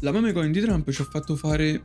La meme coin di Trump ci ha fatto fare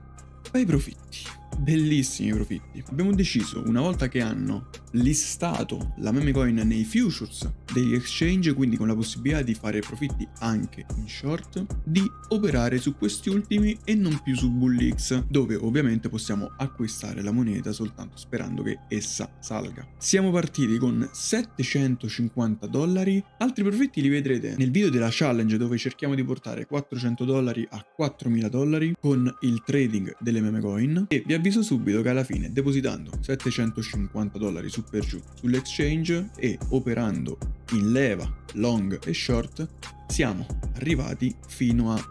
bei profitti, bellissimi profitti. Abbiamo deciso, una volta che hanno listato la meme coin nei futures degli exchange, quindi con la possibilità di fare profitti anche in short, di operare su questi ultimi e non più su BullX, dove ovviamente possiamo acquistare la moneta soltanto sperando che essa salga. Siamo partiti con $750, altri profitti li vedrete nel video della challenge dove cerchiamo di portare $400 a $4.000 con il trading delle meme coin, e vi avviso subito che alla fine, depositando $750 su per giù sull'exchange e operando in leva, long e short, siamo arrivati fino a $.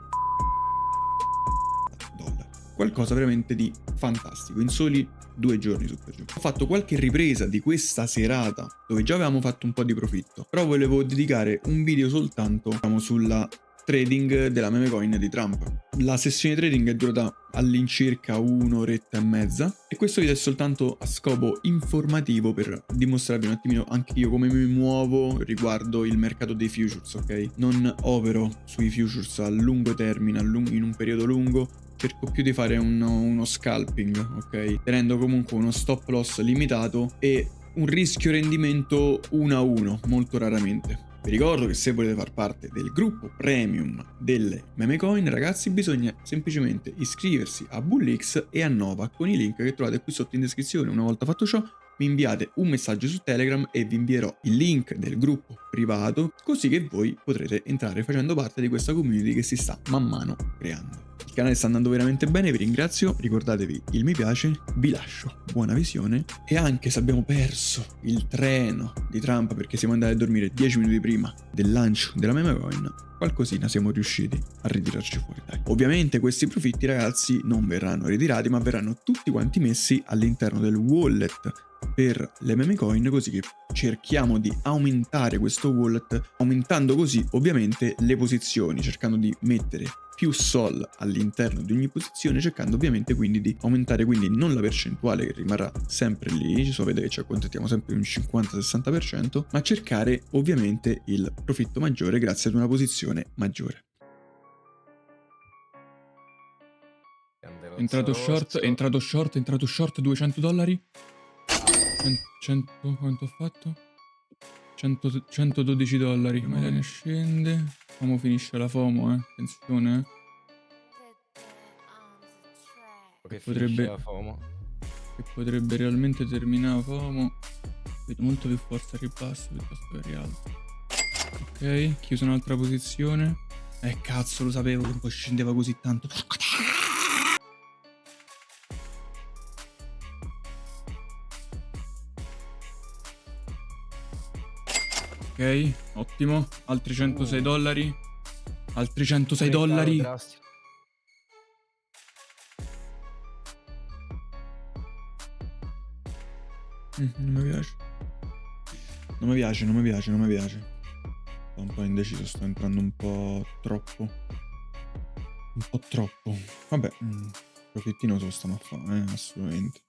Qualcosa veramente di fantastico in soli 2 giorni su per giù. Ho fatto qualche ripresa di questa serata dove già avevamo fatto un po' di profitto, però volevo dedicare un video soltanto, diciamo, sulla trading della meme coin di Trump. La sessione trading è durata all'incirca un'oretta e mezza e questo video è soltanto a scopo informativo per dimostrarvi un attimino anche io come mi muovo riguardo il mercato dei futures, ok? Non opero sui futures a lungo termine, in un periodo lungo, cerco più di fare uno scalping, ok? Tenendo comunque uno stop loss limitato e un rischio rendimento 1 a 1, molto raramente. Vi ricordo che se volete far parte del gruppo premium delle meme coin, ragazzi, bisogna semplicemente iscriversi a BullX e a Nova con i link che trovate qui sotto in descrizione. Una volta fatto ciò, mi inviate un messaggio su Telegram e vi invierò il link del gruppo privato, così che voi potrete entrare facendo parte di questa community che si sta man mano creando. Il canale sta andando veramente bene, vi ringrazio, ricordatevi il mi piace, vi lascio buona visione e anche se abbiamo perso il treno di Trump perché siamo andati a dormire 10 minuti prima del lancio della meme coin, qualcosina siamo riusciti a ritirarci fuori, dai. Ovviamente questi profitti, ragazzi, non verranno ritirati ma verranno tutti quanti messi all'interno del wallet per le meme coin, così che cerchiamo di aumentare questo wallet, aumentando così ovviamente le posizioni, cercando di mettere più sol all'interno di ogni posizione, cercando ovviamente quindi di aumentare quindi non la percentuale che rimarrà sempre lì, ci so vedere che ci accontentiamo sempre di un 50-60%, ma cercare ovviamente il profitto maggiore grazie ad una posizione maggiore. Entrato short $200. 100, quanto ho fatto? $112. Ma ne scende. FOMO finisce la FOMO, attenzione, Che potrebbe la FOMO. Che potrebbe realmente terminare la FOMO. Vedo molto più forza al ribasso piuttosto che al rialzo. Ok, chiuso un'altra posizione. Cazzo, lo sapevo che poi scendeva così tanto. Ok, ottimo. Altri $106. Altri $106. Non mi piace. Non mi piace. Sto un po' indeciso, sto entrando un po' troppo. Vabbè, profittino se lo stiamo a fare, assolutamente.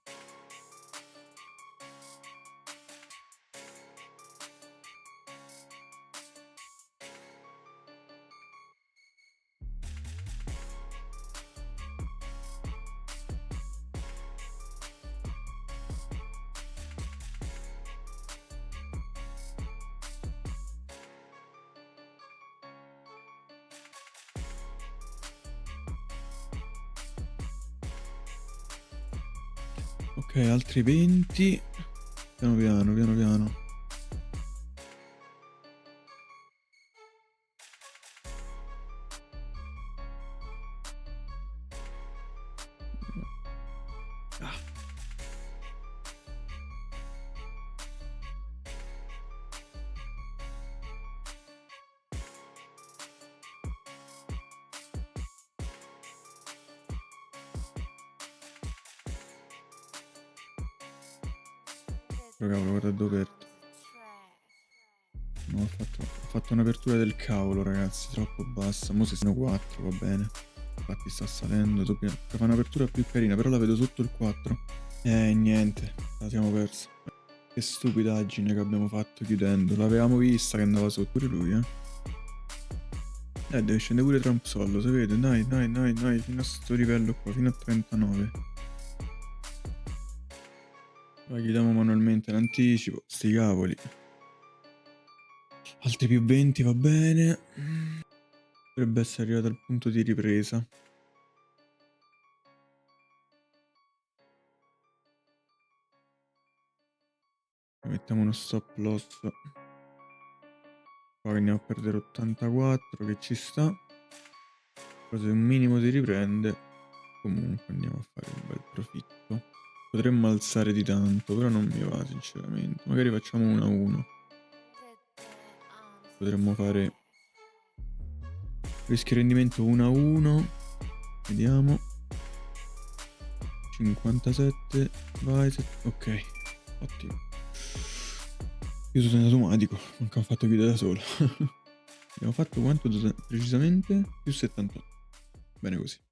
Ok, altri 20. Piano piano. Cavolo, guarda dove ho aperto. No, ho fatto un'apertura del cavolo, ragazzi, troppo bassa. Mo se sono 4, va bene. Infatti sta salendo, dobbiamo fare un'apertura più carina, però la vedo sotto il 4. Niente, la siamo persa. Che stupidaggine che abbiamo fatto chiudendo. L'avevamo vista che andava sotto pure lui, Deve scendere pure Trump solo, sapete? Dai, dai, dai, dai, fino a sto livello qua, fino a 39. Poi gli diamo manualmente l'anticipo, sti cavoli. Altri più 20 va bene. Dovrebbe essere arrivato al punto di ripresa. Mettiamo uno stop loss. Poi andiamo a perdere 84 che ci sta. Però se un minimo si riprende, comunque andiamo a fare un bel profitto. Potremmo alzare di tanto, però non mi va sinceramente. Magari facciamo 1-1. Potremmo fare rischio rendimento 1-1. Vediamo. 57. Vai. Ok. Ottimo. Io sono andato automatico. Manca ho fatto guida da solo. Abbiamo fatto quanto precisamente? Più 78. Bene così.